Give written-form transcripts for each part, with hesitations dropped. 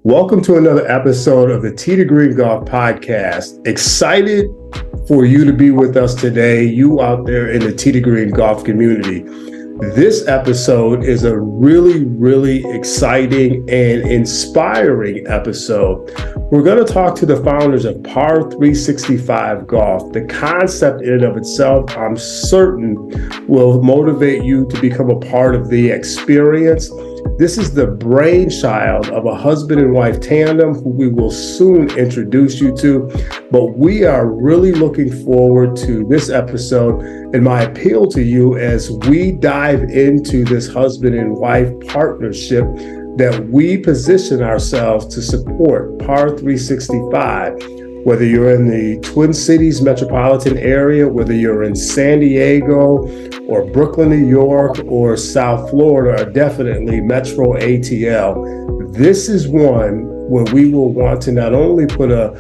Welcome to another episode of the Tee to Green Golf Podcast. Excited for you to be with us today, you out there in the Tee to Green Golf community. This episode is a really exciting and inspiring episode. We're going to talk to the founders of Par 365 Golf. The concept in and of itself, I'm certain, will motivate you to become a part of the experience. This is the brainchild of a husband and wife tandem who we will soon introduce you to, but we are really looking forward to this episode and my appeal to you as we dive into this husband and wife partnership that we position ourselves to support Par 365. Whether you're in the Twin Cities metropolitan area, whether you're in San Diego or Brooklyn, New York, or South Florida, or definitely Metro ATL, this is one where we will want to not only put a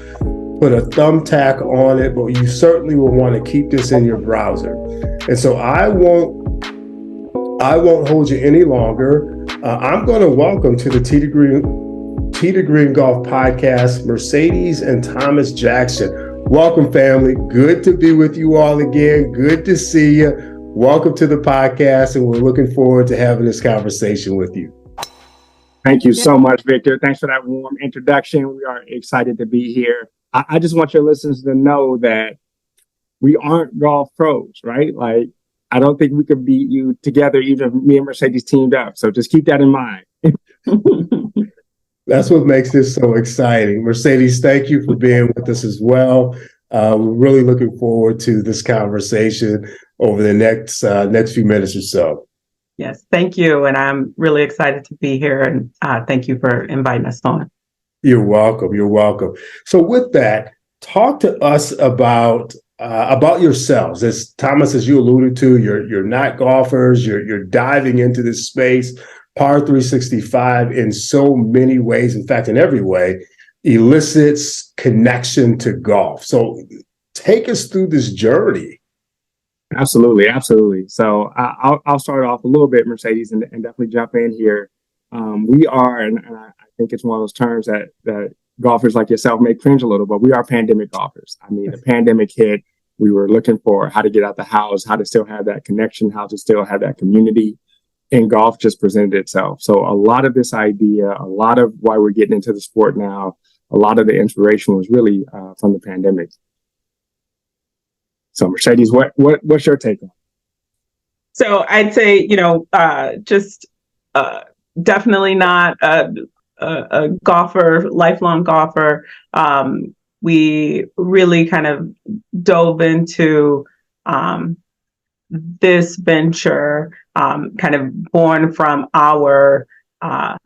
thumbtack on it, but you certainly will want to keep this in your browser. And so I won't hold you any longer. I'm going to welcome to the Tee to Green Golf Podcast, Mercedes and Thomas Jackson. Welcome, family. Good to be with you all again. Good to see you. Welcome to the podcast, and we're looking forward to having this conversation with you. Thank you so much, Victor. Thanks for that warm introduction. We are excited to be here. I just want your listeners to know that we aren't golf pros, right? Like, I don't think we could beat you together, even if me and Mercedes teamed up. So just keep that in mind. That's what makes this so exciting. Mercedes, thank you for being with us as well. We're really looking forward to this conversation over the next few minutes or so. Yes, thank you. And I'm really excited to be here. And thank you for inviting us on. You're welcome. You're welcome. So with that, talk to us about yourselves. As Thomas, as you alluded to, you're not golfers. You're diving into this space. Par 365 in so many ways, in fact, in every way, elicits connection to golf. So take us through this journey. Absolutely. So I'll start off a little bit, Mercedes, and definitely jump in here. We are, and I think it's one of those terms that golfers like yourself may cringe a little, but we are pandemic golfers. I mean, the pandemic hit, we were looking for how to get out the house, how to still have that connection, how to still have that community. And golf just presented itself. So a lot of this idea, a lot of why we're getting into the sport now, a lot of the inspiration was really from the pandemic. So Mercedes, what's your take on it? So I'd say, definitely not a golfer, lifelong golfer. We really kind of dove into this venture, kind of born from our kind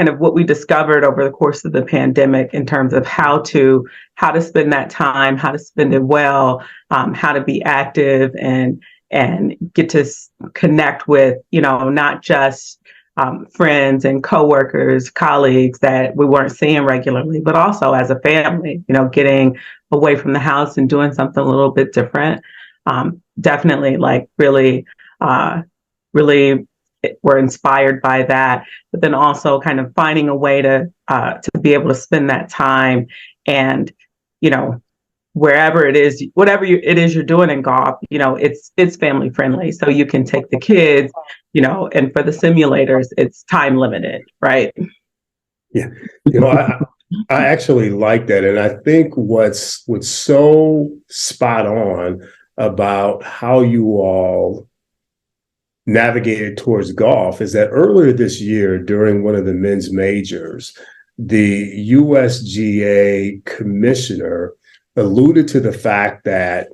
of what we discovered over the course of the pandemic in terms of how to spend that time, how to spend it well, how to be active and get to connect with, not just friends and coworkers, colleagues that we weren't seeing regularly, but also as a family, getting away from the house and doing something a little bit different. Definitely really were inspired by that, but then also kind of finding a way to be able to spend that time and, wherever it is, whatever it is you're doing in golf, it's family friendly. So you can take the kids, and for the simulators, it's time limited, right? Yeah. I actually like that. And I think what's so spot on about how you all navigated towards golf is that earlier this year, during one of the men's majors, the USGA commissioner alluded to the fact that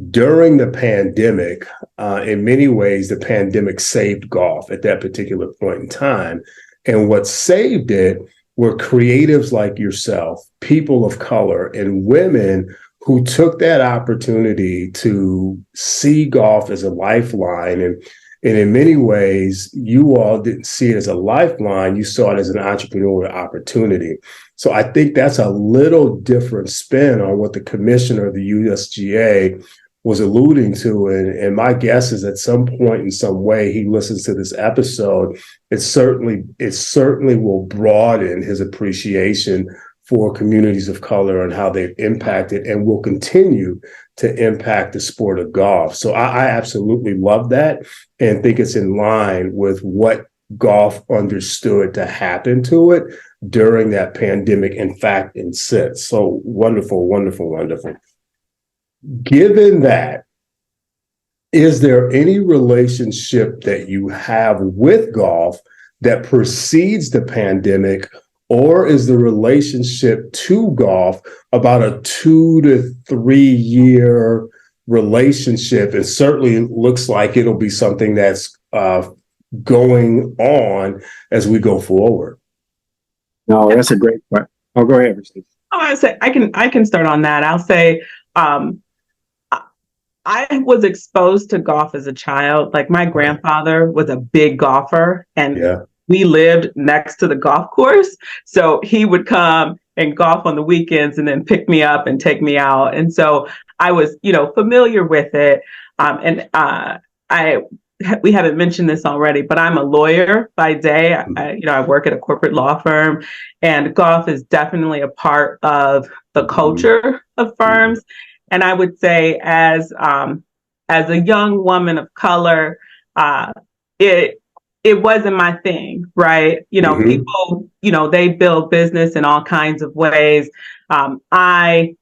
during the pandemic, in many ways, the pandemic saved golf at that particular point in time. And what saved it were creatives like yourself, people of color, and women who took that opportunity to see golf as a lifeline. And in many ways, you all didn't see it as a lifeline. You saw it as an entrepreneurial opportunity. So I think that's a little different spin on what the commissioner of the USGA was alluding to, and my guess is at some point in some way he listens to this episode, it certainly will broaden his appreciation for communities of color and how they've impacted and will continue to impact the sport of golf. So I absolutely love that and think it's in line with what golf understood to happen to it during that pandemic, in fact, and since. So wonderful, wonderful, wonderful. Given that, is there any relationship that you have with golf that precedes the pandemic, or is the relationship to golf about a 2 to 3 year relationship? It certainly looks like it'll be something that's going on as we go forward. No, that's a great point. Oh, go ahead, Steve. Oh, I can start on that. I'll say I was exposed to golf as a child. Like my grandfather was a big golfer, and we lived next to the golf course. So he would come and golf on the weekends and then pick me up and take me out. And so I was, familiar with it. We haven't mentioned this already, but I'm a lawyer by day. I work at a corporate law firm, and golf is definitely a part of the culture of firms. And I would say as a young woman of color, it wasn't my thing, right? People, they build business in all kinds of ways. I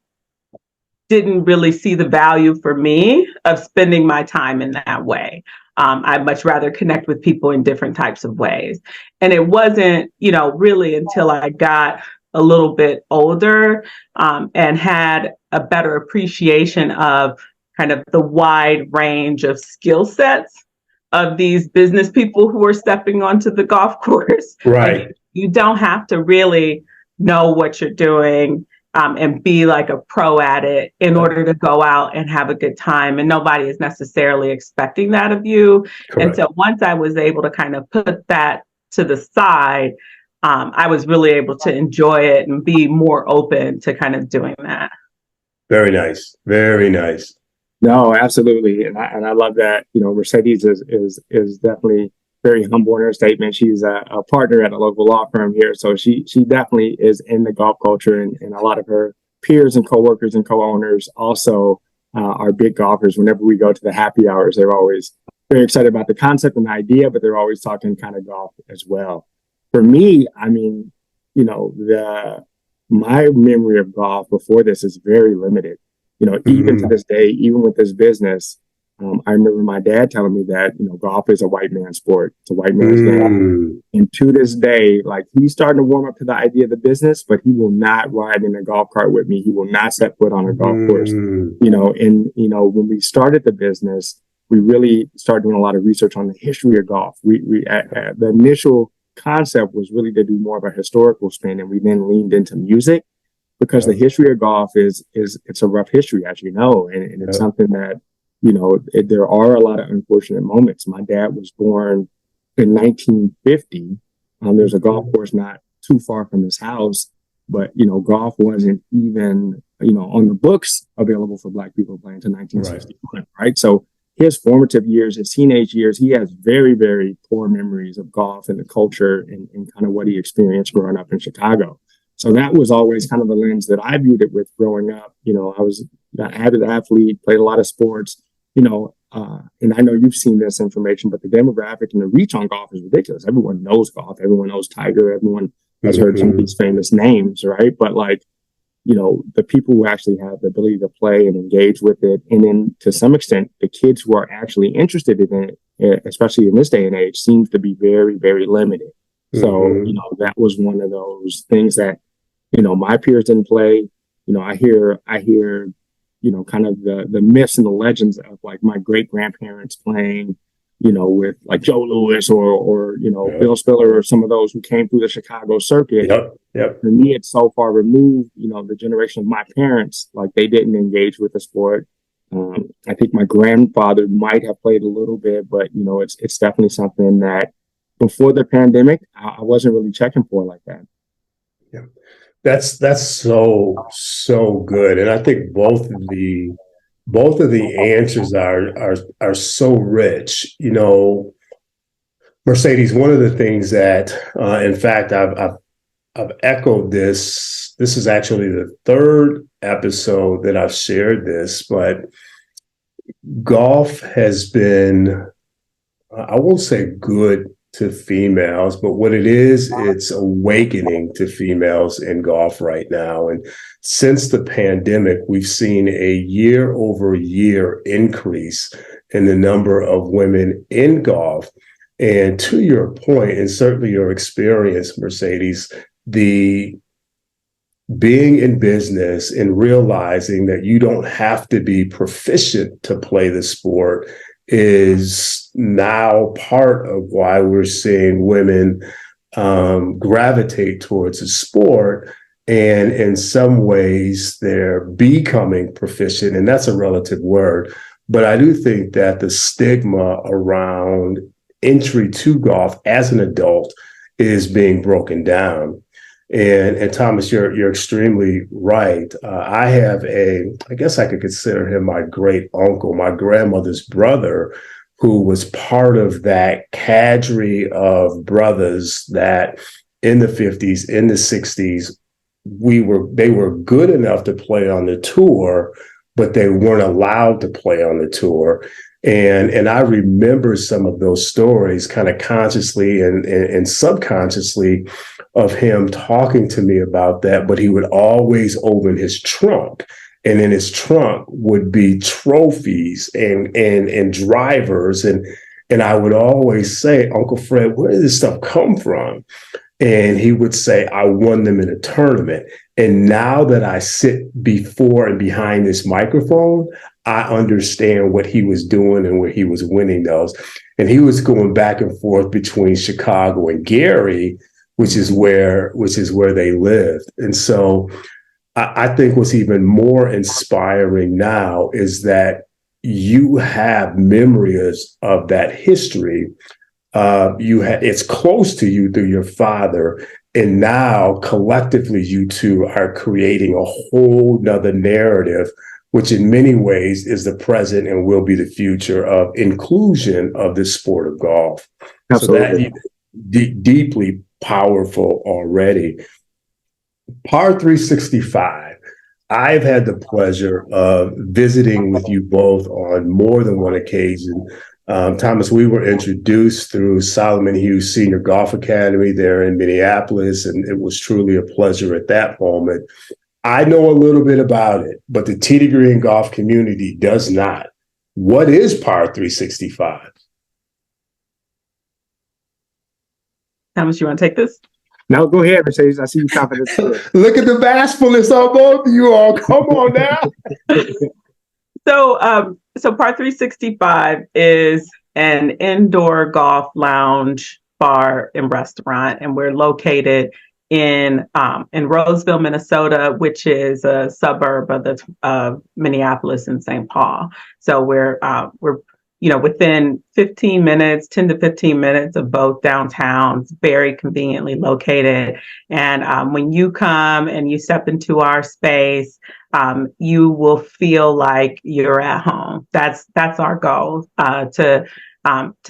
didn't really see the value for me of spending my time in that way. I'd much rather connect with people in different types of ways. And it wasn't, really until I got a little bit older and had a better appreciation of kind of the wide range of skill sets of these business people who are stepping onto the golf course. Right. Like, you don't have to really know what you're doing and be like a pro at it in order to go out and have a good time. And nobody is necessarily expecting that of you. Correct. And so once I was able to kind of put that to the side, I was really able to enjoy it and be more open to kind of doing that. Very nice. Very nice. No, absolutely. And I love that, Mercedes is definitely very humble in her statement. She's a partner at a local law firm here. So she definitely is in the golf culture, and a lot of her peers and coworkers and co-owners also are big golfers. Whenever we go to the happy hours, they're always very excited about the concept and the idea, but they're always talking kind of golf as well. For me, I mean, my memory of golf before this is very limited. Even to this day, even with this business, I remember my dad telling me that, golf is a white man's sport. It's a white man's game. And to this day, like, he's starting to warm up to the idea of the business, but he will not ride in a golf cart with me. He will not set foot on a golf course. When we started the business, we really started doing a lot of research on the history of golf. The initial concept was really to do more of a historical spin, and we then leaned into music, because the history of golf it's a rough history, as you know, and it's something that, there are a lot of unfortunate moments. My dad was born in 1950. There's a golf course not too far from his house, but, golf wasn't even, on the books available for Black people playing until 1961, right? So his formative years, his teenage years, he has very, very poor memories of golf and the culture and kind of what he experienced growing up in Chicago. So that was always kind of the lens that I viewed it with growing up. I was an avid athlete, played a lot of sports, and I know you've seen this information, but the demographic and the reach on golf is ridiculous. Everyone knows golf. Everyone knows Tiger. Everyone has heard some of these famous names, right? But the people who actually have the ability to play and engage with it, and then to some extent, the kids who are actually interested in it, especially in this day and age, seems to be very, very limited. So, that was one of those things that, my peers didn't play. I hear, kind of the myths and the legends of like my great grandparents playing, with like Joe Louis or Bill Spiller or some of those who came through the Chicago circuit. Yep. For me, it's so far removed, the generation of my parents, like they didn't engage with the sport. I think my grandfather might have played a little bit, but, it's definitely something that before the pandemic, I wasn't really checking for like that. Yeah, that's so good. And I think both of the Both of the answers are so rich. You know, Mercedes, one of the things that, in fact, I've echoed this. This is actually the third episode that I've shared this, but golf has been, I won't say good to females, but what it is, it's awakening to females in golf right now. And since the pandemic, we've seen a year over year increase in the number of women in golf. And to your point, and certainly your experience, Mercedes, the being in business and realizing that you don't have to be proficient to play the sport is now part of why we're seeing women gravitate towards the sport. And in some ways, they're becoming proficient, and that's a relative word. But I do think that the stigma around entry to golf as an adult is being broken down. And Thomas, you're extremely right. I have I guess I could consider him my great uncle, my grandmother's brother, who was part of that cadre of brothers that in the 50s, in the 60s, they were good enough to play on the tour, but they weren't allowed to play on the tour. And I remember some of those stories kind of consciously and subconsciously of him talking to me about that, but he would always open his trunk. And in his trunk would be trophies and drivers. And I would always say, Uncle Fred, where did this stuff come from? And he would say, I won them in a tournament. And now that I sit before and behind this microphone, I understand what he was doing and where he was winning those. And he was going back and forth between Chicago and Gary, which is where they lived. And so I think what's even more inspiring now is that you have memories of that history. It's close to you through your father. And now collectively, you two are creating a whole nother narrative, which in many ways is the present and will be the future of inclusion of the sport of golf. Absolutely. So that deeply powerful already. Par 365. I've had the pleasure of visiting with you both on more than one occasion. Thomas, we were introduced through Solomon Hughes Senior Golf Academy there in Minneapolis, and it was truly a pleasure at that moment. I know a little bit about it, but the Tee to Green golf community does not. What is Par 365? Thomas, you want to take this? No, go ahead, Mercedes. I see you confident. Look at the bashfulness on both of you all. Come on now. So Par 365 is an indoor golf lounge, bar, and restaurant, and we're located in Roseville, Minnesota, which is a suburb of Minneapolis and St. Paul. So we're within 10 to 15 minutes of both downtowns, very conveniently located. And when you come and you step into our space, you will feel like you're at home. That's our goal, to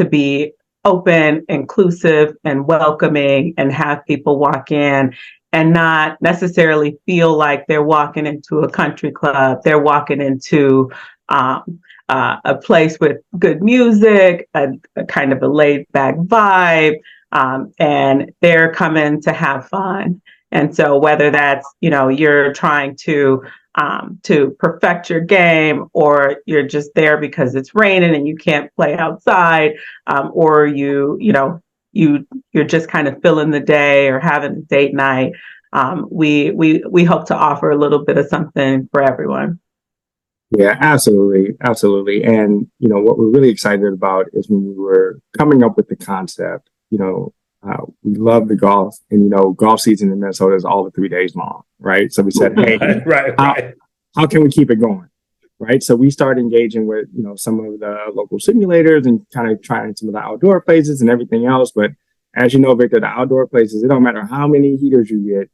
be open, inclusive, and welcoming, and have people walk in and not necessarily feel like they're walking into a country club. They're walking into a place with good music, a kind of a laid back vibe, and they're coming to have fun. And so whether that's, you're trying to perfect your game, or you're just there because it's raining and you can't play outside, or you're just kind of filling the day or having a date night. We hope to offer a little bit of something for everyone. Yeah, absolutely. Absolutely. And, what we're really excited about is when we were coming up with the concept, we love the golf, and, golf season in Minnesota is all of 3 days long. Right. So we said, hey, right. How can we keep it going? Right. So we started engaging with, some of the local simulators and kind of trying some of the outdoor places and everything else. But as you know, Victor, the outdoor places, it don't matter how many heaters you get,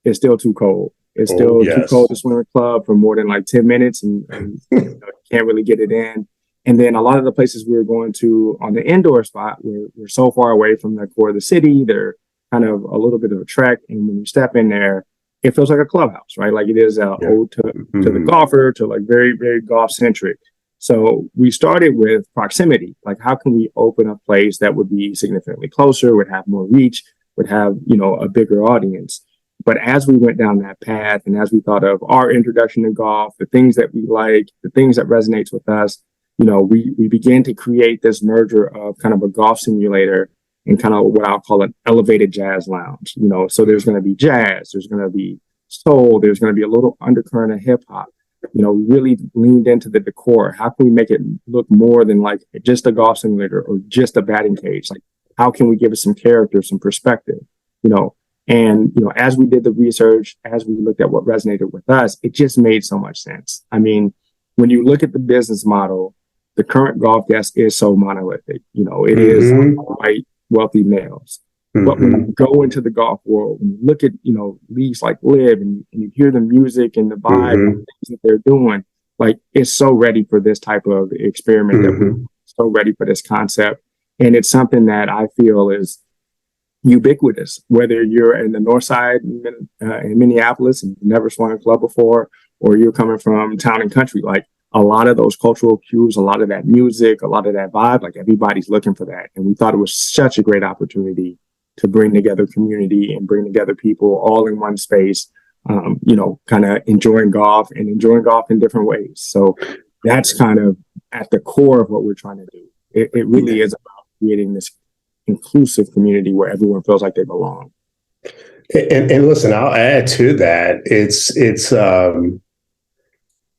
it's still too cold. It's Oh, still too yes. cold to swim in a club for more than like 10 minutes and you can't really get it in. And then a lot of the places we were going to on the indoor spot were so far away from the core of the city. They're kind of a little bit of a trek. And when you step in there, it feels like a clubhouse, right? Like it is ode to the golfer, to like very, very golf centric. So we started with proximity. Like, how can we open a place that would be significantly closer, would have more reach, would have, a bigger audience? But as we went down that path and as we thought of our introduction to golf, the things that we like, the things that resonates with us, we began to create this merger of kind of a golf simulator and kind of what I'll call an elevated jazz lounge. So there's going to be jazz, there's going to be soul, there's going to be a little undercurrent of hip hop. We really leaned into the decor. How can we make it look more than like just a golf simulator or just a batting cage? Like, how can we give it some character, some perspective? And as we did the research, as we looked at what resonated with us, it just made so much sense. I mean, when you look at the business model, the current golf guest is so monolithic. It is white, wealthy males. But when you go into the golf world, when you look at, leagues like Live and you hear the music and the vibe and the things that they're doing, like it's so ready for this type of experiment that we're so ready for this concept. And it's something that I feel is ubiquitous, whether you're in the north side in Minneapolis and you've never swung a club before, or you're coming from town and country. Like a lot of those cultural cues, a lot of that music, a lot of that vibe, like everybody's looking for that. And we thought it was such a great opportunity to bring together community and bring together people all in one space, kind of enjoying golf in different ways. So that's kind of at the core of what we're trying to do. It really is about creating this inclusive community where everyone feels like they belong. And listen, I'll add to that. It's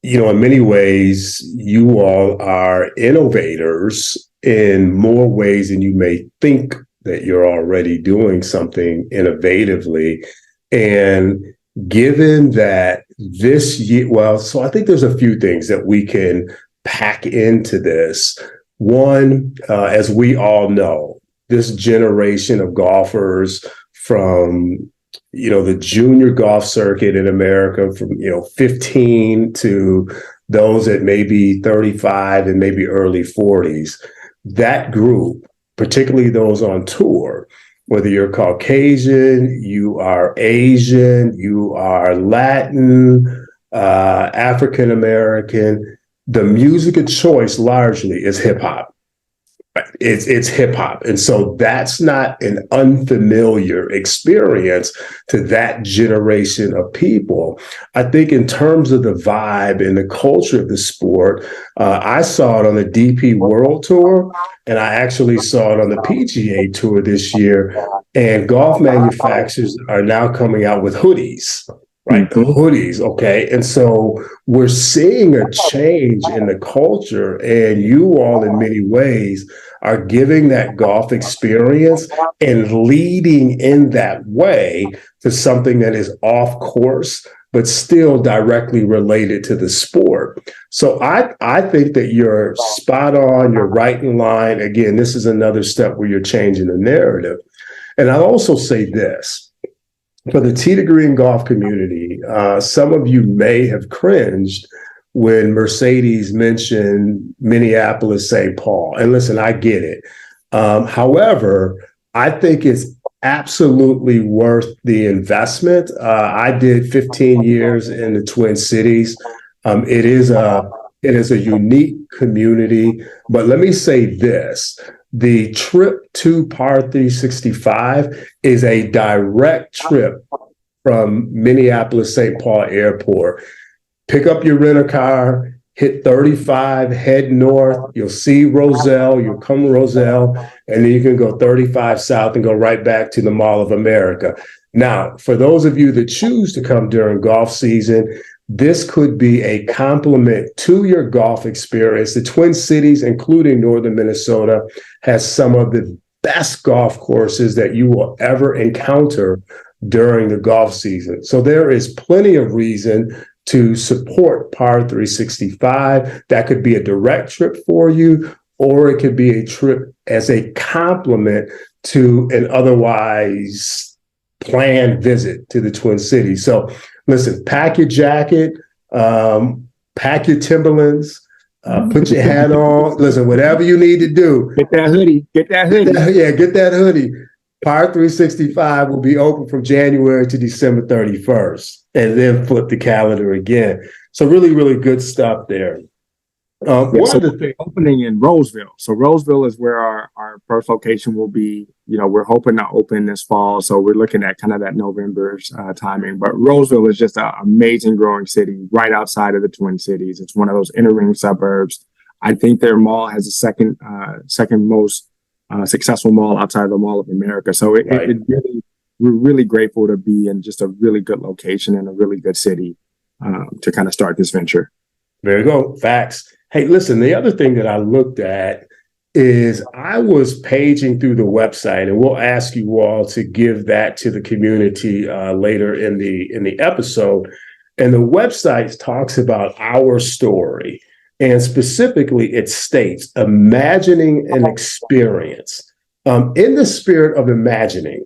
in many ways, you all are innovators in more ways than you may think that you're already doing something innovatively. And given that this year, so I think there's a few things that we can pack into this. One, as we all know, this generation of golfers from, the junior golf circuit in America from, 15 to those at maybe 35 and maybe early 40s, that group, particularly those on tour, whether you're Caucasian, you are Asian, you are Latin, African American, the music of choice largely is hip hop. It's hip hop. And so that's not an unfamiliar experience to that generation of people. I think in terms of the vibe and the culture of the sport, I saw it on the DP World Tour, and I actually saw it on the PGA Tour this year. And golf manufacturers are now coming out with hoodies. Right, the hoodies, okay? And so we're seeing a change in the culture, and you all in many ways are giving that golf experience and leading in that way to something that is off course, but still directly related to the sport. So I think that you're spot on, you're right in line. Again, this is another step where you're changing the narrative. And I'll also say this. For the Tee to Green golf community, some of you may have cringed when Mercedes mentioned Minneapolis, St. Paul. And listen, I get it. However, I think it's absolutely worth the investment. I did 15 years in the Twin Cities. It is a unique community, but let me say this. The trip to Par 365 is a direct trip from Minneapolis, St. Paul Airport. Pick up your rent-a-car, hit 35, head north. You'll see Roselle, you'll come to Roselle, and then you can go 35 south and go right back to the Mall of America. Now, for those of you that choose to come during golf season, this could be a complement to your golf experience. The Twin Cities, including northern Minnesota, has some of the best golf courses that you will ever encounter during the golf season. So there is plenty of reason to support Par 365. That could be a direct trip for you, or it could be a trip as a complement to an otherwise planned visit to the Twin Cities. So Listen, pack your jacket, pack your Timberlands, put your hat on. Listen, whatever you need to do. Get that hoodie. Get that hoodie. Get that hoodie. Power 365 will be open from January to December 31st, and then flip the calendar again. So really, really good stuff there. One of the things opening in Roseville. So Roseville is where our first location will be. We're hoping to open this fall. So we're looking at kind of that November's timing. But Roseville is just an amazing growing city right outside of the Twin Cities. It's one of those inner ring suburbs. I think their mall has the second most successful mall outside of the Mall of America. So we're really grateful to be in just a really good location and a really good city to kind of start this venture. There you go. Facts. Hey, listen, the other thing that I looked at is I was paging through the website, and we'll ask you all to give that to the community later in the episode. And the website talks about our story. And specifically, it states imagining an experience. In the spirit of imagining,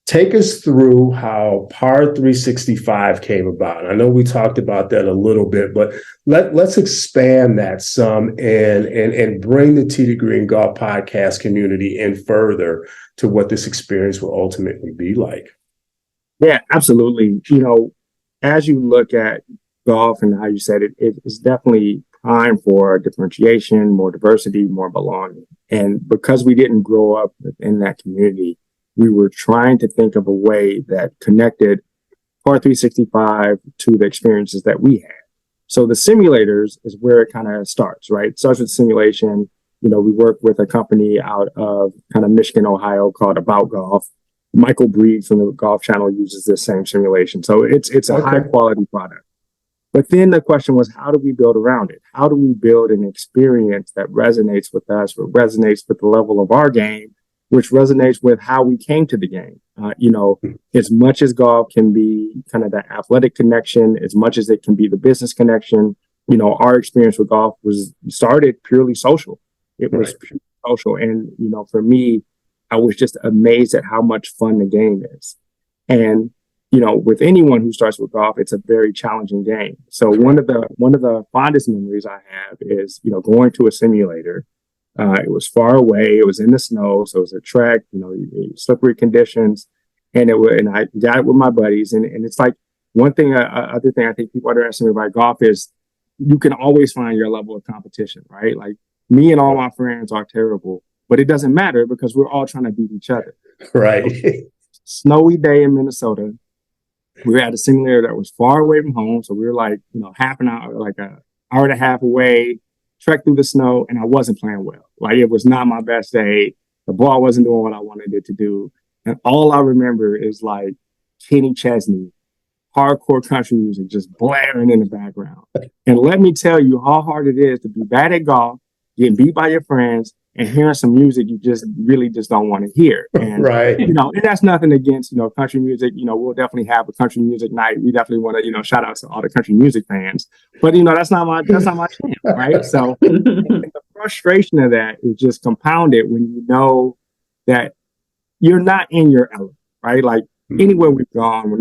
take us through how Power 365 came about. I know we talked about that a little bit, but let's expand that some and bring the Tee to Green Golf podcast community in further to what this experience will ultimately be like. Yeah, absolutely. As you look at golf and how you said it, it is definitely time for differentiation, more diversity, more belonging. And because we didn't grow up in that community, we were trying to think of a way that connected Par 365 to the experiences that we had. So the simulators is where it kind of starts, right? It starts with simulation. We work with a company out of kind of Michigan, Ohio called About Golf. Michael Breed from the Golf Channel uses this same simulation. So it's a high quality product. But then the question was, how do we build around it? How do we build an experience that resonates with us, or resonates with the level of our game, which resonates with how we came to the game? As much as golf can be kind of that athletic connection, as much as it can be the business connection, our experience with golf started purely social. It was purely social. And, for me, I was just amazed at how much fun the game is. And with anyone who starts with golf, it's a very challenging game. So one of the fondest memories I have is, going to a simulator. It was far away. It was in the snow. So it was a trek, slippery conditions. And I got it with my buddies. And it's like other thing I think people underestimate about golf is you can always find your level of competition, right? Like me and all my friends are terrible, but it doesn't matter because we're all trying to beat each other. Right. Snowy day in Minnesota. We were at a simulator that was far away from home. So we were like, half an hour, like an hour and a half away, trekked through the snow, and I wasn't playing well. Like it was not my best day. The ball wasn't doing what I wanted it to do. And all I remember is like Kenny Chesney, hardcore country music just blaring in the background. And let me tell you how hard it is to be bad at golf, getting beat by your friends, and hearing some music you just really don't want to hear. And, and that's nothing against, country music. We'll definitely have a country music night. We definitely want to, shout out to all the country music fans. But, that's not my jam, right? So the frustration of that is just compounded when you know that you're not in your element, right? Like anywhere we've gone,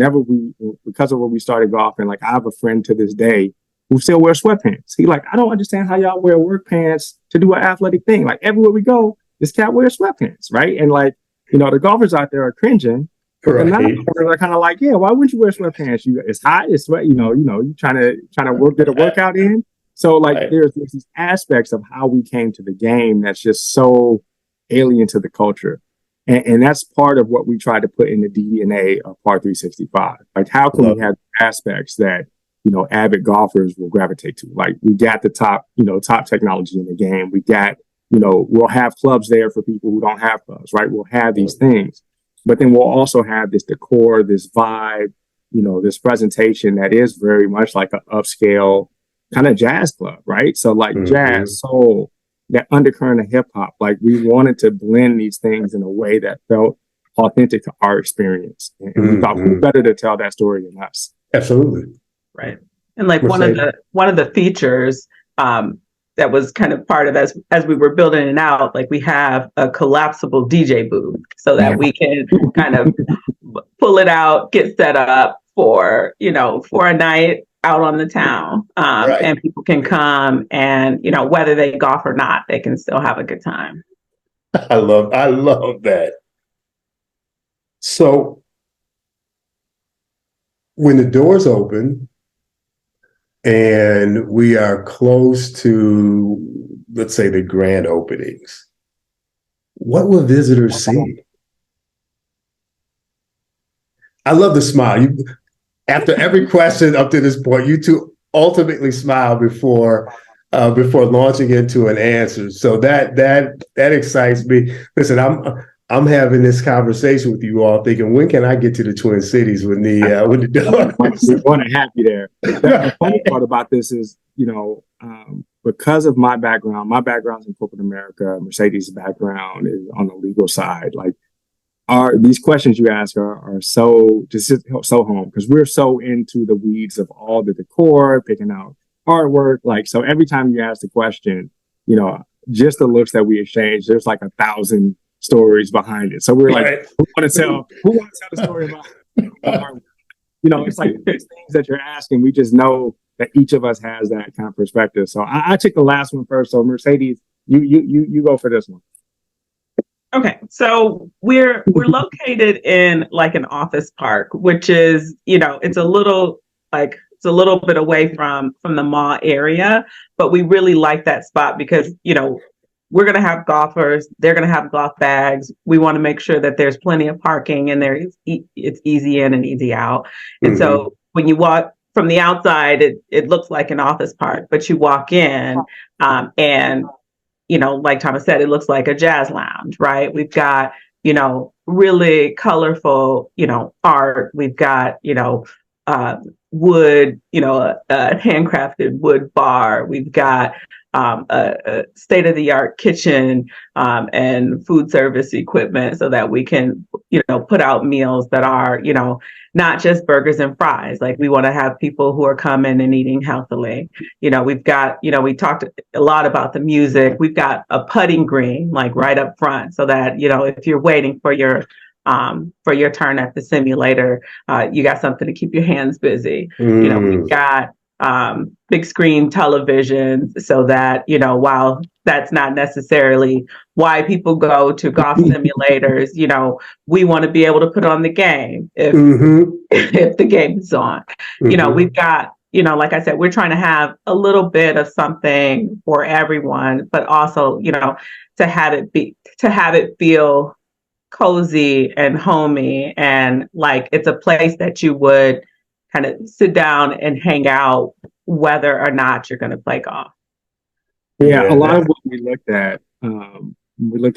because of where we started golfing, like I have a friend to this day who still wear sweatpants. He like, I don't understand how y'all wear work pants to do an athletic thing. Like everywhere we go, this cat wears sweatpants, right? And like, the golfers out there are cringing. Right. And they're kind of like, yeah, why wouldn't you wear sweatpants? It's hot, it's sweat, you trying to get a workout in. So like there's these aspects of how we came to the game that's just so alien to the culture. And that's part of what we try to put in the DNA of Par 365. Like how can we have aspects that avid golfers will gravitate to? Like we got the top technology in the game. We got, we'll have clubs there for people who don't have clubs, right? We'll have these things, but then we'll also have this decor, this vibe, this presentation that is very much like an upscale kind of jazz club, right? So like jazz, soul, that undercurrent of hip hop, like we wanted to blend these things in a way that felt authentic to our experience. And we thought who better to tell that story than us. Absolutely. Right. And like one of the features that was kind of part of as we were building it out, like we have a collapsible DJ booth so that we can kind of pull it out, get set up, for, for a night out on the town. Right. And people can come and, whether they golf or not, they can still have a good time. I love that. So when the doors open and we are close to, let's say, the grand openings, what will visitors see? I love the smile. After every question up to this point, you two ultimately smile before launching into an answer. So that excites me. Listen, I'm having this conversation with you all, thinking, when can I get to the Twin Cities when the door? We're going to have you there. The funny part about this is, because of my background's in corporate America. Mercedes' background is on the legal side. Like, these questions you ask are so home, because we're so into the weeds of all the decor, picking out artwork. Like, so every time you ask the question, just the looks that we exchange, there's like 1,000 stories behind it. So we're like, Right. who want to tell the story about artwork? It's like these things that you're asking. We just know that each of us has that kind of perspective. So I took the last one first. So Mercedes, you go for this one. Okay, so we're located in like an office park, which is, it's a little bit away from the mall area, but we really like that spot because, we're going to have golfers, they're going to have golf bags. We want to make sure that there's plenty of parking and it's easy in and easy out. And so when you walk from the outside, it looks like an office park, but you walk in and like Thomas said, it looks like a jazz lounge, right? We've got, really colorful, art. We've got, wood, a handcrafted wood bar. We've got a state-of-the-art kitchen and food service equipment so that we can, put out meals that are, not just burgers and fries. Like, we want to have people who are coming and eating healthily. We've got, we talked a lot about the music. We've got a putting green, like right up front, so that, if you're waiting for your turn at the simulator, you got something to keep your hands busy. We've got big screen televisions so that, while that's not necessarily why people go to golf simulators, we want to be able to put on the game if the game is on. We've got, like I said, we're trying to have a little bit of something for everyone, but also, to have it feel cozy and homey, and like it's a place that you would kind of sit down and hang out, whether or not you're going to play golf. Yeah, a lot of what we looked at,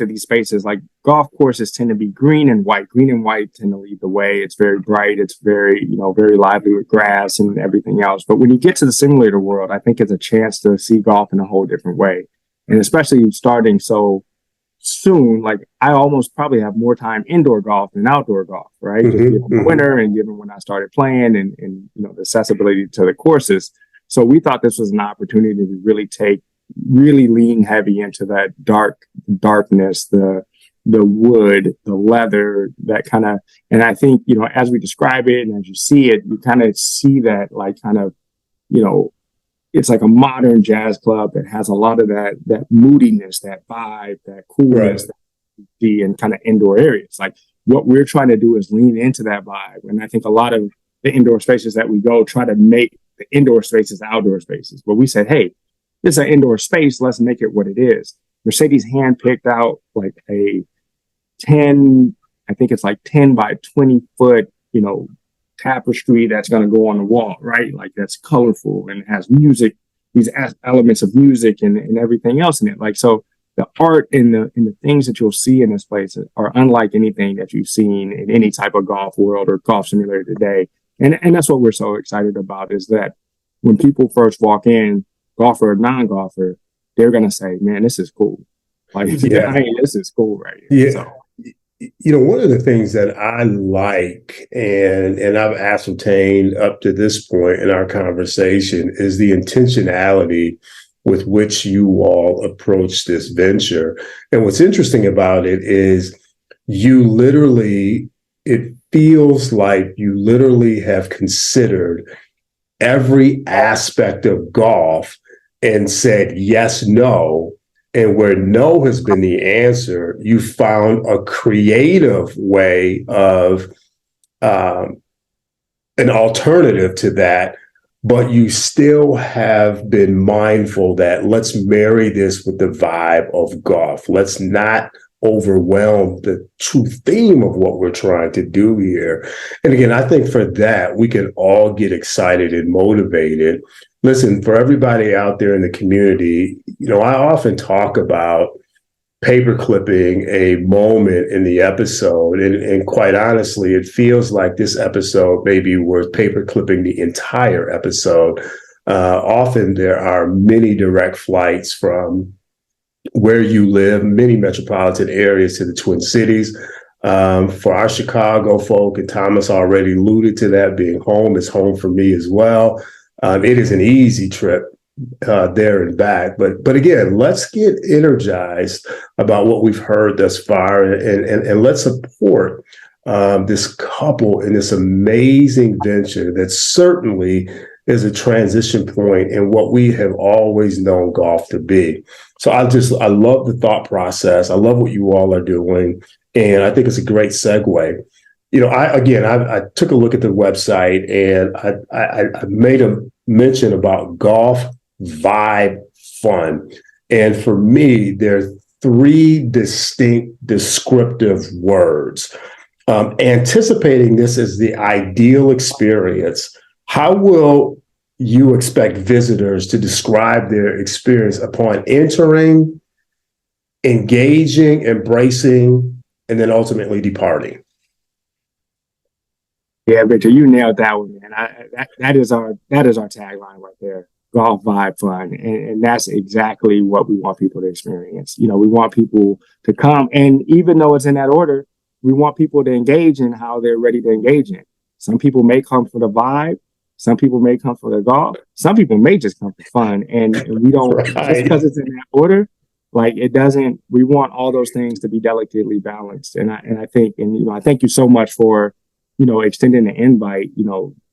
these spaces, like golf courses tend to be green and white. Green and white tend to lead the way. It's very bright. It's very, very lively with grass and everything else. But when you get to the simulator world, I think it's a chance to see golf in a whole different way. And especially starting so soon, like I almost probably have more time indoor golf than outdoor golf, right? Just given the winter and given when I started playing and the accessibility to the courses. So we thought this was an opportunity to really lean heavy into that darkness, the wood, the leather, that kind of, and I think, as we describe it and as you see it, you kind of see that like kind of, it's like a modern jazz club that has a lot of that moodiness, that vibe, that coolness that you see in kind of indoor areas. Like, what we're trying to do is lean into that vibe. And I think a lot of the indoor spaces that we go try to make the indoor spaces outdoor spaces. But we said, hey, this is an indoor space. Let's make it what it is. Mercedes handpicked out like a 10 by 20 foot, tapestry that's going to go on the wall, right? Like, that's colorful and has music, these elements of music and everything else in it. Like, so the art and the things that you'll see in this place are unlike anything that you've seen in any type of golf world or golf simulator today. And that's what we're so excited about, is that when people first walk in, golfer or non-golfer, they're going to say, man, this is cool. Like, this is cool right here. Yeah. So. One of the things that I like and I've ascertained up to this point in our conversation is the intentionality with which you all approach this venture. And what's interesting about it is you literally, it feels like you literally have considered every aspect of golf and said yes, no. And where no has been the answer, you found a creative way of an alternative to that, but you still have been mindful that let's marry this with the vibe of golf. Let's not overwhelm the true theme of what we're trying to do here. And again, I think for that, we can all get excited and motivated. Listen, for everybody out there in the community, I often talk about paper clipping a moment in the episode. And quite honestly, it feels like this episode may be worth paper clipping the entire episode. Often there are many direct flights from where you live, many metropolitan areas to the Twin Cities. For our Chicago folk, and Thomas already alluded to that, being home is home for me as well. It is an easy trip there and back. But again, let's get energized about what we've heard thus far, and let's support this couple in this amazing venture that certainly is a transition point in what we have always known golf to be. So I love the thought process. I love what you all are doing. And I think it's a great segue. I took a look at the website, and I made a mention about golf vibe fun. And for me, there are three distinct descriptive words. Anticipating this as the ideal experience, how will you expect visitors to describe their experience upon entering, engaging, embracing, and then ultimately departing? Yeah, Victor, you nailed that one, man. That is our tagline right there. Golf vibe fun. And that's exactly what we want people to experience. We want people to come, and even though it's in that order, we want people to engage in how they're ready to engage in. Some people may come for the vibe. Some people may come for the golf. Some people may just come for fun. And we don't, right, just because it's in that order, like it doesn't, we want all those things to be delicately balanced. And I think I thank you so much for, extending the invite,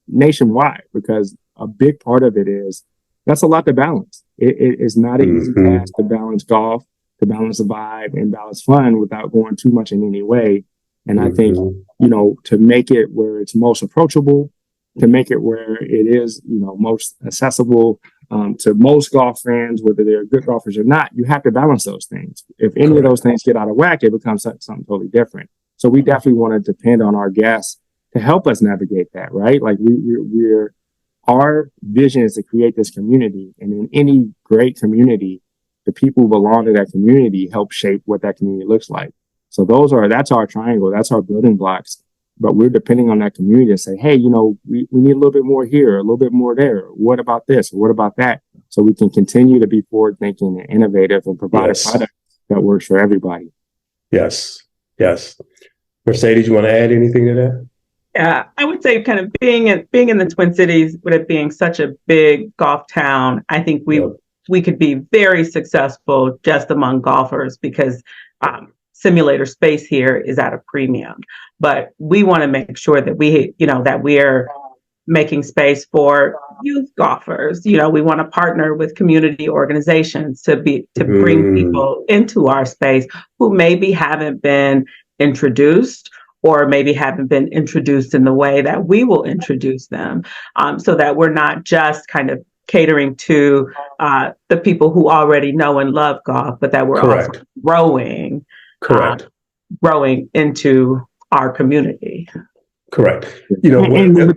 nationwide, because a big part of it is that's a lot to balance. It is not an easy task to balance golf, to balance the vibe and balance fun without going too much in any way. And I think, to make it where it's most approachable, to make it where it is, most accessible to most golf fans, whether they're good golfers or not, you have to balance those things. If any of those things get out of whack, it becomes something totally different. So we definitely want to depend on our guests to help us navigate that, right? Like our vision is to create this community, and in any great community, the people who belong to that community help shape what that community looks like. So that's our triangle, that's our building blocks. But we're depending on that community to say, hey, we need a little bit more here, a little bit more there. What about this? What about that? So we can continue to be forward thinking and innovative and provide a product that works for everybody. Yes. Mercedes, you want to add anything to that? Yeah, I would say kind of being in the Twin Cities, with it being such a big golf town, I think we could be very successful just among golfers, because simulator space here is at a premium. But we want to make sure that we're making space for youth golfers. We want to partner with community organizations to bring people into our space who maybe haven't been introduced, or maybe haven't been introduced in the way that we will introduce them, so that we're not just kind of catering to the people who already know and love golf, but that we're also growing into our community. Correct. And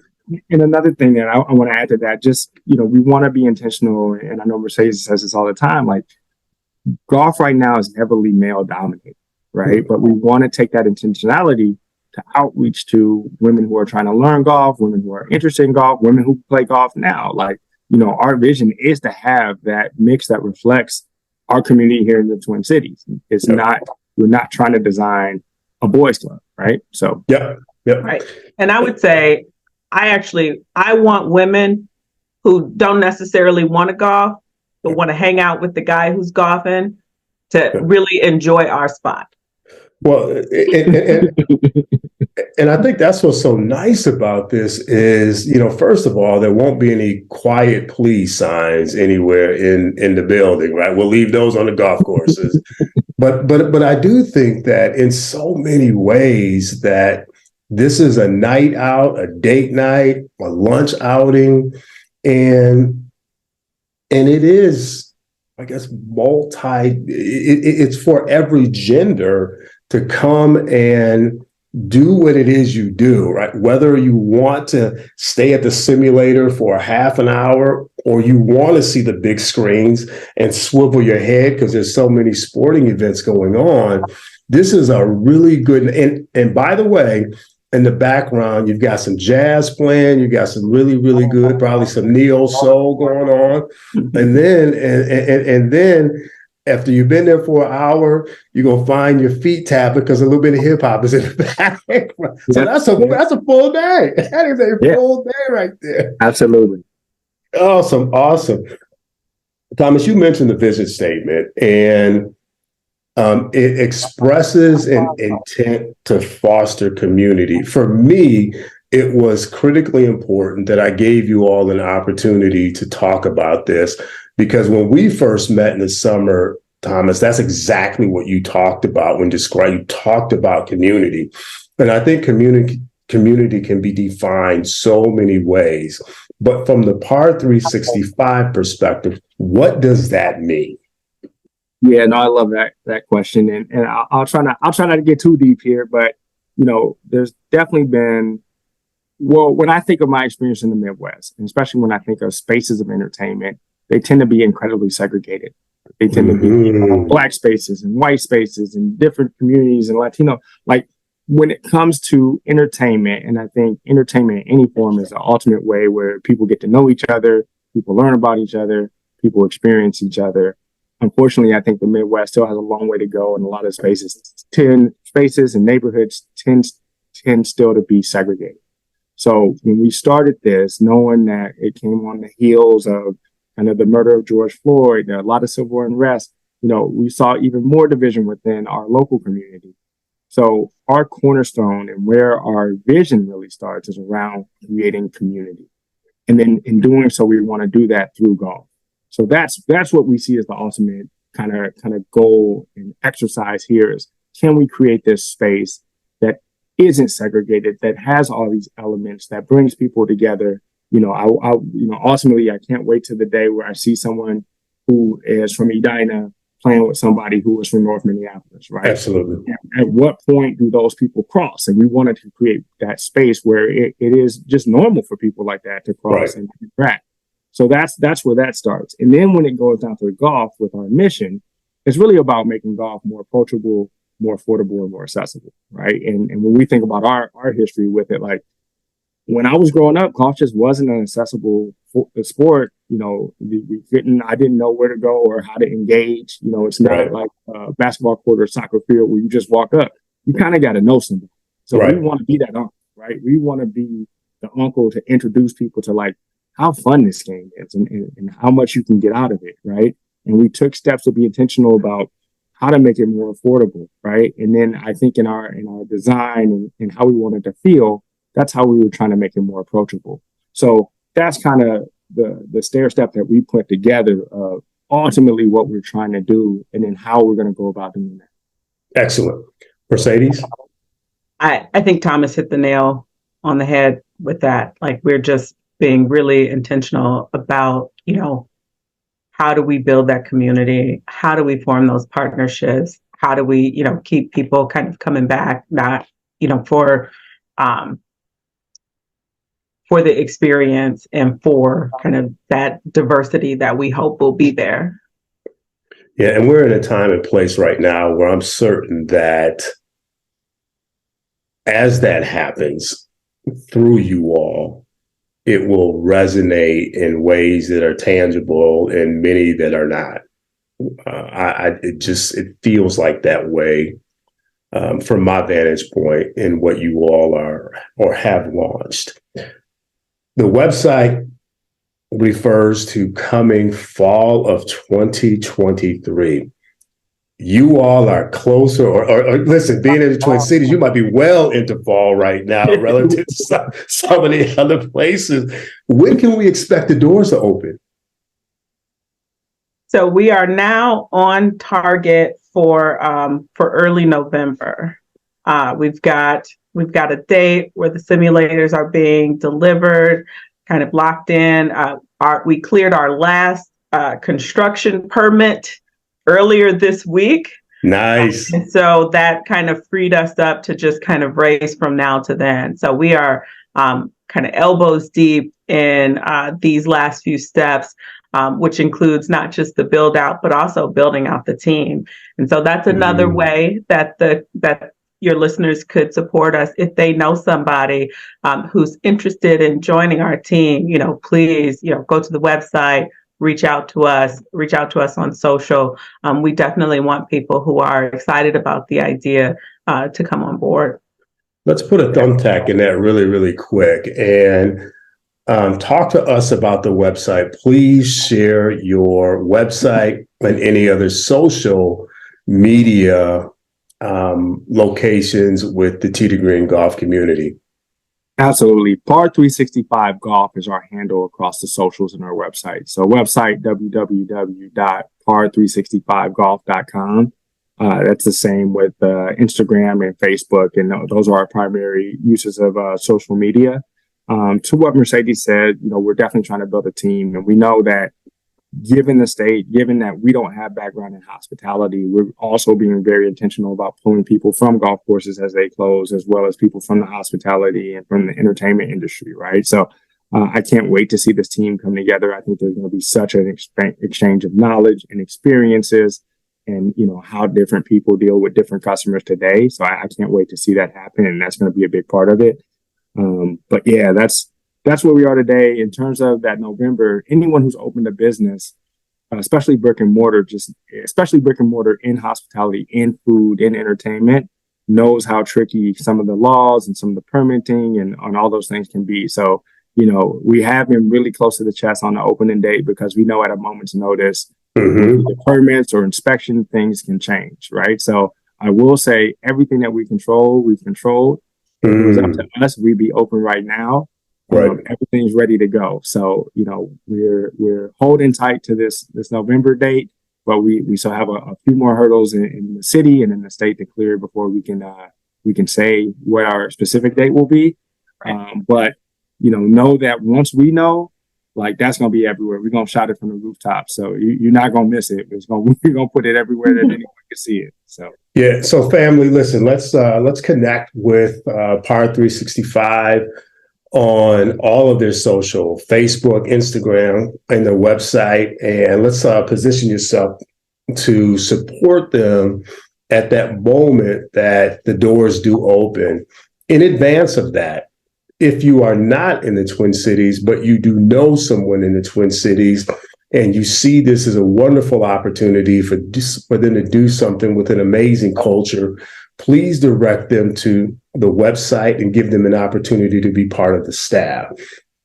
another thing that I want to add to that, just, we want to be intentional. And I know Mercedes says this all the time, like golf right now is heavily male dominated, right? But we want to take that intentionality to outreach to women who are trying to learn golf, women who are interested in golf, women who play golf now. Like, our vision is to have that mix that reflects our community here in the Twin Cities. It's we're not trying to design a boys club, right? So, right. And I would say, I want women who don't necessarily want to golf, but want to hang out with the guy who's golfing to really enjoy our spot. Well, and I think that's what's so nice about this is, first of all, there won't be any quiet please signs anywhere in the building, right? We'll leave those on the golf courses. But I do think that in so many ways that this is a night out, a date night, a lunch outing, and it is, I guess, it's for every gender to come and do what it is you do, right? Whether you want to stay at the simulator for a half an hour or you want to see the big screens and swivel your head because there's so many sporting events going on. This is a really good, and by the way, in the background, you've got some jazz playing, you've got some really, really good, probably some neo soul going on. And then after you've been there for an hour, you're gonna find your feet tapping because a little bit of hip hop is in the back. So that's a full day. That is a full day right there. Absolutely. Awesome. Thomas, you mentioned the vision statement, and it expresses an intent to foster community. For me, it was critically important that I gave you all an opportunity to talk about this, because when we first met in the summer, Thomas, that's exactly what you talked about when you talked about community. And I think community can be defined so many ways. But from the Par 365 perspective, what does that mean? Yeah, no, I love that question, and I'll try not to get too deep here, but there's definitely been, well, when I think of my experience in the Midwest, and especially when I think of spaces of entertainment, they tend to be incredibly segregated. They tend to be Black spaces and white spaces and different communities and Latino. Like when it comes to entertainment, and I think entertainment in any form is the ultimate way where people get to know each other, people learn about each other, people experience each other. Unfortunately, I think the Midwest still has a long way to go, and a lot of spaces and neighborhoods tend still to be segregated. So when we started this, knowing that it came on the heels of kind of the murder of George Floyd, a lot of civil unrest, we saw even more division within our local community. So our cornerstone and where our vision really starts is around creating community. And then in doing so, we want to do that through golf. So that's what we see as the ultimate kind of goal and exercise here is, can we create this space that isn't segregated, that has all these elements, that brings people together? Ultimately, I can't wait to the day where I see someone who is from Edina playing with somebody who is from North Minneapolis, right? Absolutely. At what point do those people cross? And we wanted to create that space where it is just normal for people like that to cross and interact. So that's where that starts. And then when it goes down to the golf with our mission, it's really about making golf more approachable, more affordable, and more accessible, right? And when we think about our history with it, like when I was growing up, golf just wasn't an accessible sport. I didn't know where to go or how to engage. It's not like a basketball court or soccer field where you just walk up. You kind of got to know somebody. So we want to be that uncle, right? We want to be the uncle to introduce people to like how fun this game is and how much you can get out of it, right? And we took steps to be intentional about how to make it more affordable, right? And then I think in our design and how we wanted to feel, that's how we were trying to make it more approachable. So that's kind of the stair step that we put together of ultimately what we're trying to do and then how we're going to go about doing that. Excellent. Mercedes? I think Thomas hit the nail on the head with that. Like, we're just being really intentional about, how do we build that community? How do we form those partnerships? How do we, keep people kind of coming back, not, for the experience and for kind of that diversity that we hope will be there. Yeah, and we're in a time and place right now where I'm certain that as that happens through you all, it will resonate in ways that are tangible and many that are not. It feels like that way from my vantage point in what you all are or have launched. The website refers to coming fall of 2023. you all are closer, or listen, being in the Twin Cities, you might be well into fall right now relative to some of the other places. When can we expect the doors to open? So we are now on target for early November. We've got a date where the simulators are being delivered, kind of locked in. We cleared our last construction permit earlier this week. Nice. And so that kind of freed us up to just kind of race from now to then. So we are kind of elbows deep in these last few steps, which includes not just the build out, but also building out the team. And so that's another way that your listeners could support us. If they know somebody who's interested in joining our team, please, go to the website, reach out to us on social. We definitely want people who are excited about the idea to come on board. Let's put a thumbtack in that really, really quick and talk to us about the website. Please share your website and any other social media locations with the Tee to Green golf community. Absolutely. Par 365 Golf is our handle across the socials and our website. So website www.par365golf.com. That's the same with Instagram and Facebook, and those are our primary uses of social media. To what Mercedes said, we're definitely trying to build a team, and we know that given the state, given that we don't have background in hospitality, we're also being very intentional about pulling people from golf courses as they close, as well as people from the hospitality and from the entertainment industry, right? So I can't wait to see this team come together. I think there's going to be such an exchange of knowledge and experiences, and how different people deal with different customers today. So I can't wait to see that happen, and that's going to be a big part of it. But yeah, that's where we are today in terms of that November. Anyone who's opened a business, especially brick and mortar in hospitality, in food, in entertainment, knows how tricky some of the laws and some of the permitting and on all those things can be. So, we have been really close to the chest on the opening date because we know at a moment's notice, the permits or inspection things can change, right? So I will say everything that we've controlled. If it was up to us, we'd be open right now. Right. Everything's ready to go. So, we're holding tight to this November date, but we still have a few more hurdles in the city and in the state to clear before we can say what our specific date will be. Right. But know that once we know, that's going to be everywhere. We're going to shout it from the rooftop. So you're not going to miss it. We're going to put it everywhere that anyone can see it. So. Yeah. So family, listen, let's connect with Par 365 on all of their social, Facebook, Instagram, and their website. And let's position yourself to support them at that moment that the doors do open. In advance of that, if you are not in the Twin Cities, but you do know someone in the Twin Cities, and you see this as a wonderful opportunity for them to do something with an amazing culture, please direct them to the website and give them an opportunity to be part of the staff.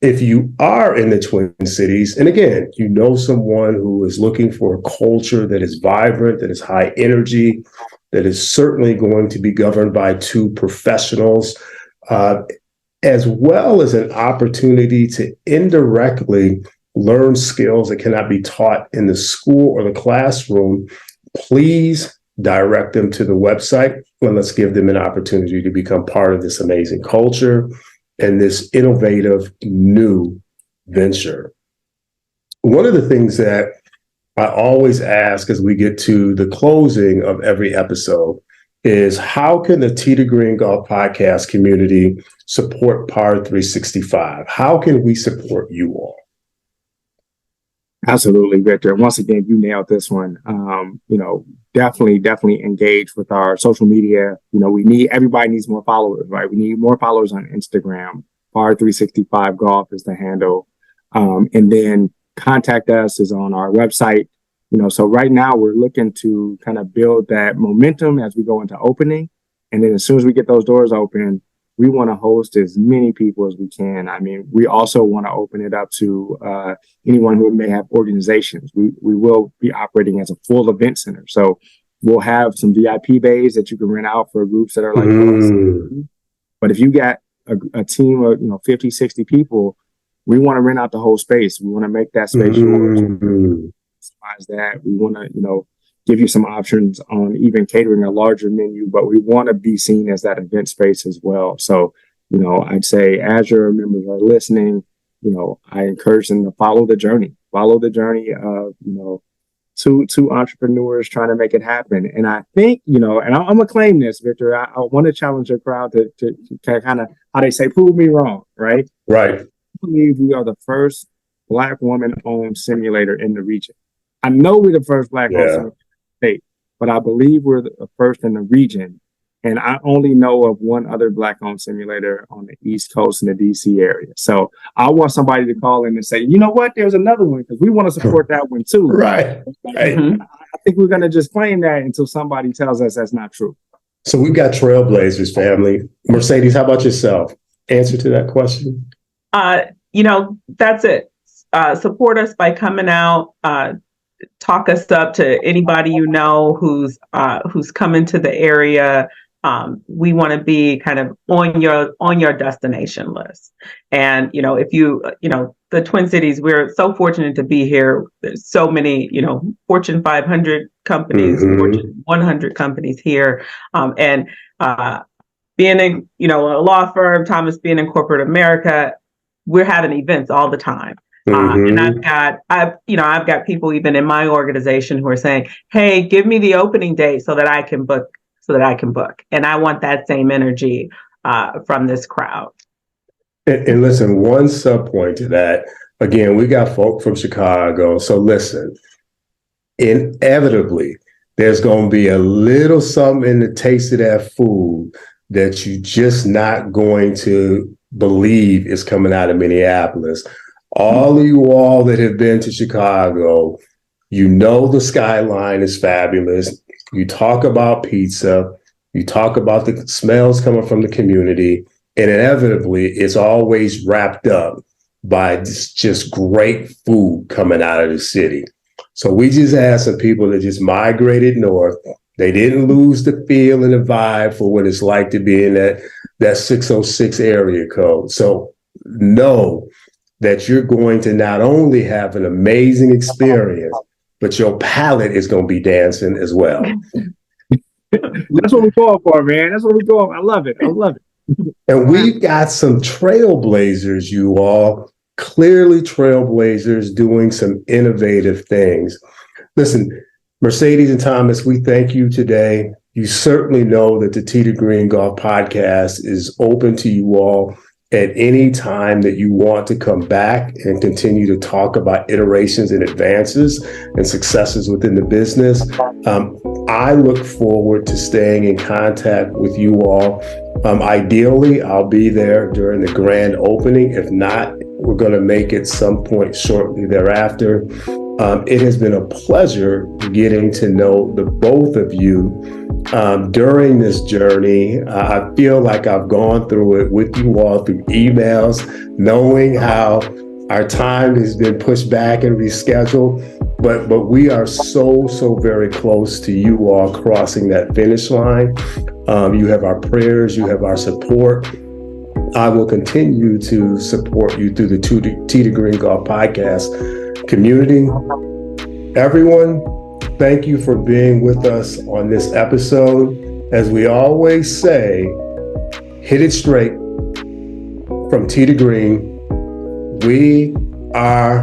If you are in the Twin Cities, and again, you know someone who is looking for a culture that is vibrant, that is high energy, that is certainly going to be governed by two professionals, as well as an opportunity to indirectly learn skills that cannot be taught in the school or the classroom, please direct them to the website, and let's give them an opportunity to become part of this amazing culture and this innovative new venture. One of the things that I always ask as we get to the closing of every episode is, how can the Tee to Green Golf podcast community support Par 365? How can we support you all? Absolutely, Victor. Once again, you nailed this one. Definitely engage with our social media. Everybody needs more followers, right? We need more followers on Instagram. Par 365 Golf is the handle. And then contact us is on our website. So right now we're looking to kind of build that momentum as we go into opening. And then as soon as we get those doors open, we want to host as many people as we can. I mean, we also want to open it up to anyone who may have organizations. We will be operating as a full event center. So We'll have some VIP bays that you can rent out for groups that are like, but if you got a team of, 50, 60 people, we want to rent out the whole space. We want to make that space yours. That we want to, give you some options on even catering a larger menu, but we want to be seen as that event space as well. So, I'd say as your members are listening, I encourage them to follow the journey of, two entrepreneurs trying to make it happen. And I think, and I'm going to claim this, Victor, I want to challenge your crowd to kind of, how they say, prove me wrong, right? Right. I believe we are the first Black woman-owned simulator in the region. I know we're the first Black owned simulator in the state, but I believe we're the first in the region. And I only know of one other Black owned simulator on the East Coast in the DC area. So I want somebody to call in and say, you know what, there's another one, because we want to support that one too. Right. I think we're going to just claim that until somebody tells us that's not true. So we've got trailblazers, family. Mercedes, how about yourself? Answer to that question? That's it. Support us by coming out, talk us up to anybody who's coming to the area. We want to be kind of on your destination list. And, if the Twin Cities, we're so fortunate to be here. There's so many, Fortune 500 companies, Fortune 100 companies here. And being in, a law firm, Thomas being in corporate America, we're having events all the time. And I've got people even in my organization who are saying, hey, give me the opening date so that I can book. And I want that same energy from this crowd. And listen, one sub point to that, again, we got folk from Chicago. So listen, inevitably, there's going to be a little something in the taste of that food that you're just not going to believe is coming out of Minneapolis. All of you all that have been to Chicago, the skyline is fabulous. You talk about pizza, you talk about the smells coming from the community, and inevitably it's always wrapped up by just great food coming out of the city. So we just had some people that just migrated north. They didn't lose the feel and the vibe for what it's like to be in that 606 area code. So know that you're going to not only have an amazing experience, but your palate is going to be dancing as well. That's what we call for, man. That's what we call. I love it. And we've got some trailblazers, you all, clearly trailblazers doing some innovative things. Listen, Mercedes and Thomas, we thank you today. You certainly know that the Tee to Green Golf podcast is open to you all at any time that you want to come back and continue to talk about iterations and advances and successes within the business. I look forward to staying in contact with you all. Ideally, I'll be there during the grand opening. If not, we're going to make it some point shortly thereafter. It has been a pleasure getting to know the both of you during this journey. I feel like I've gone through it with you all through emails, knowing how our time has been pushed back and rescheduled, but we are so very close to you all crossing that finish line. You have our prayers, you have our support. I will continue to support you through the Tee to Green Golf podcast community. Everyone, thank you for being with us on this episode. As we always say, hit it straight from Tee to Green. We are